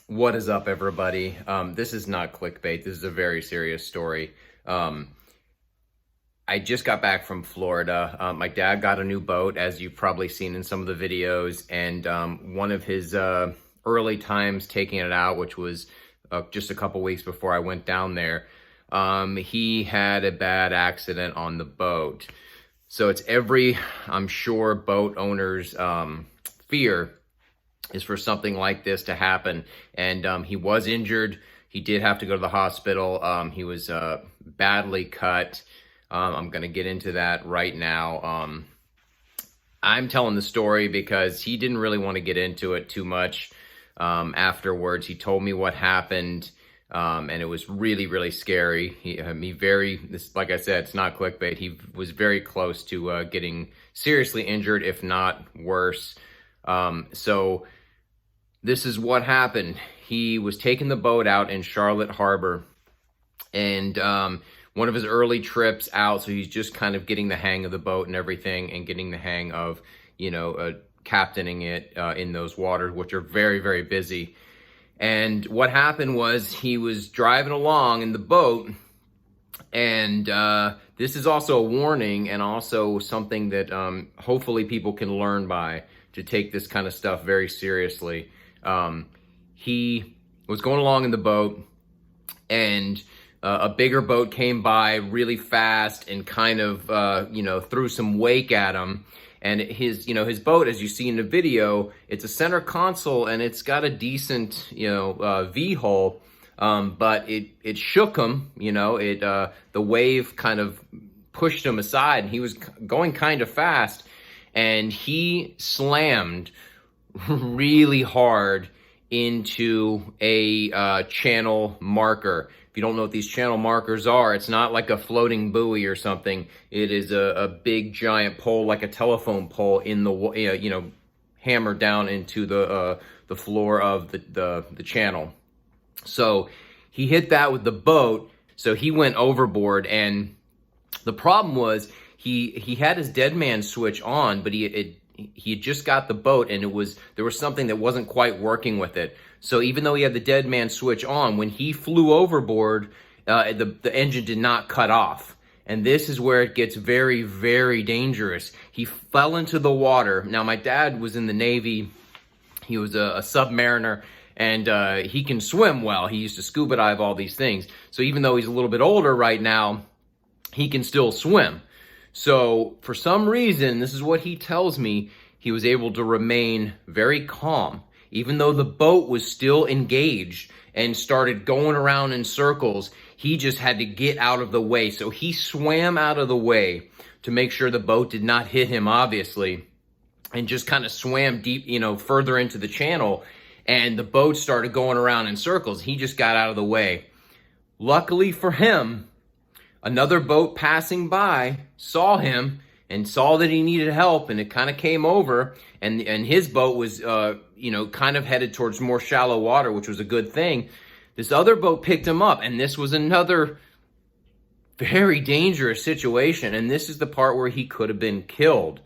What is up, everybody? This is not clickbait. This is a very serious story. I just got back from Florida. My dad got a new boat, as you've probably seen in some of the videos, and one of his early times taking it out, which was just a couple weeks before I went down there, he had a bad accident on the boat. So it's I'm sure, boat owner's fear is for something like this to happen. And he was injured. He did have to go to the hospital. He was badly cut. I'm going to get into that right now. I'm telling the story because he didn't really want to get into it too much afterwards. He told me what happened, and it was really, really scary. Like I said, it's not clickbait. He was very close to getting seriously injured, if not worse. So this is what happened. He was taking the boat out in Charlotte Harbor, and one of his early trips out, so he's just kind of getting the hang of the boat and everything, and getting the hang of, captaining it in those waters, which are very, very busy. And what happened was he was driving along in the boat, and this is also a warning, and also something that hopefully people can learn by, to take this kind of stuff very seriously. He was going along in the boat, and a bigger boat came by really fast and kind of, threw some wake at him. And his boat, as you see in the video, it's a center console, and it's got a decent, V-hull, but it shook him. The wave kind of pushed him aside, and he was going kind of fast, and he slammed really hard into a channel marker. If you don't know what these channel markers are, it's not like a floating buoy or something. It is a big giant pole, like a telephone pole, in the hammered down into the floor of the channel. So he hit that with the boat, so he went overboard. And the problem was he had his dead man switch on, but he had just got the boat, and there was something that wasn't quite working with it. So even though he had the dead man switch on, when he flew overboard, the engine did not cut off. And this is where it gets very, very dangerous. He fell into the water. Now, my dad was in the Navy. He was a submariner, and he can swim well. He used to scuba dive, all these things. So even though he's a little bit older right now, he can still swim. So for some reason, this is what he tells me, he was able to remain very calm, even though the boat was still engaged and started going around in circles. He just had to get out of the way. So he swam out of the way to make sure the boat did not hit him, obviously, and just kind of swam deep, further into the channel. And the boat started going around in circles. He just got out of the way. Luckily for him, another boat passing by saw him and saw that he needed help, and it kind of came over, and his boat was, kind of headed towards more shallow water, which was a good thing. This other boat picked him up, and this was another very dangerous situation, and this is the part where he could have been killed.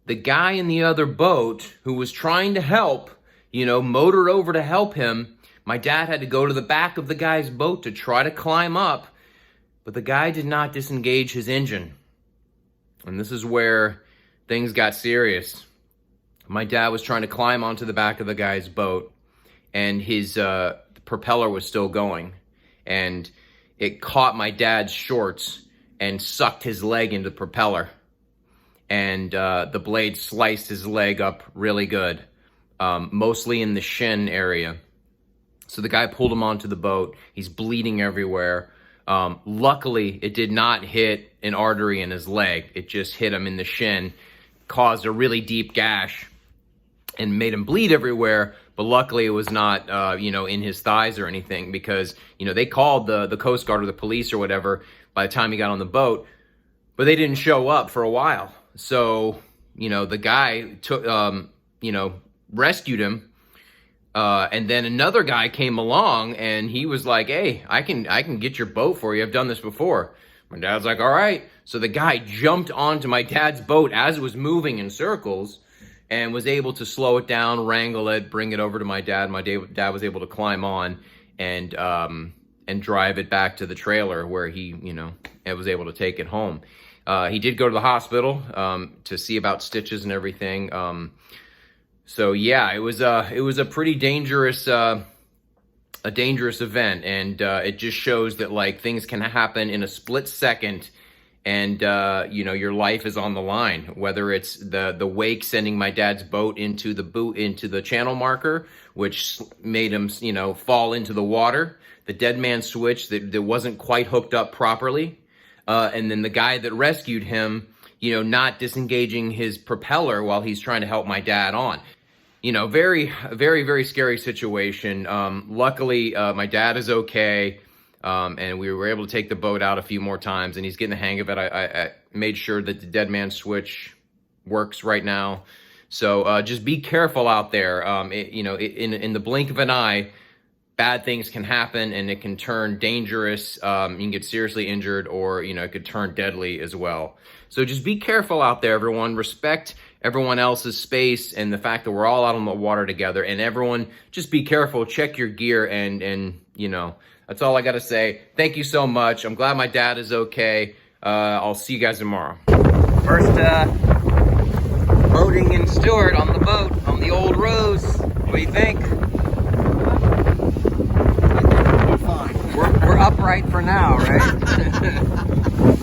The guy in the other boat who was trying to help, motored over to help him. My dad had to go to the back of the guy's boat to try to climb up, but the guy did not disengage his engine. And this is where things got serious. My dad was trying to climb onto the back of the guy's boat, and his propeller was still going. And it caught my dad's shorts and sucked his leg into the propeller. And the blade sliced his leg up really good, mostly in the shin area. So the guy pulled him onto the boat. He's bleeding everywhere. Luckily, it did not hit an artery in his leg. It just hit him in the shin, caused a really deep gash, and made him bleed everywhere. But luckily, it was not, in his thighs or anything, because, they called the Coast Guard or the police or whatever by the time he got on the boat, but they didn't show up for a while. So, the guy took, rescued him. And then another guy came along, and he was like, "Hey, I can get your boat for you. I've done this before." My dad's like, "All right." So the guy jumped onto my dad's boat as it was moving in circles, and was able to slow it down, wrangle it, bring it over to my dad. My dad was able to climb on and drive it back to the trailer where he, was able to take it home. He did go to the hospital to see about stitches and everything. So yeah, it was a pretty dangerous event, and it just shows that like things can happen in a split second, and your life is on the line. Whether it's the wake sending my dad's boat into the channel marker, which made him fall into the water, the dead man switch that wasn't quite hooked up properly, and then the guy that rescued him, not disengaging his propeller while he's trying to help my dad on. Very, very, very scary situation. Luckily, my dad is okay, and we were able to take the boat out a few more times, and he's getting the hang of it. I made sure that the dead man switch works right now. So just be careful out there. In the blink of an eye, bad things can happen, and it can turn dangerous. You can get seriously injured, or it could turn deadly as well. So just be careful out there, everyone. Respect everyone else's space and the fact that we're all out on the water together. And everyone, just be careful. Check your gear, and that's all I got to say. Thank you so much. I'm glad my dad is okay. I'll see you guys tomorrow. First boating in Stewart on the boat on the old Rose. What do you think? We're upright for now, right?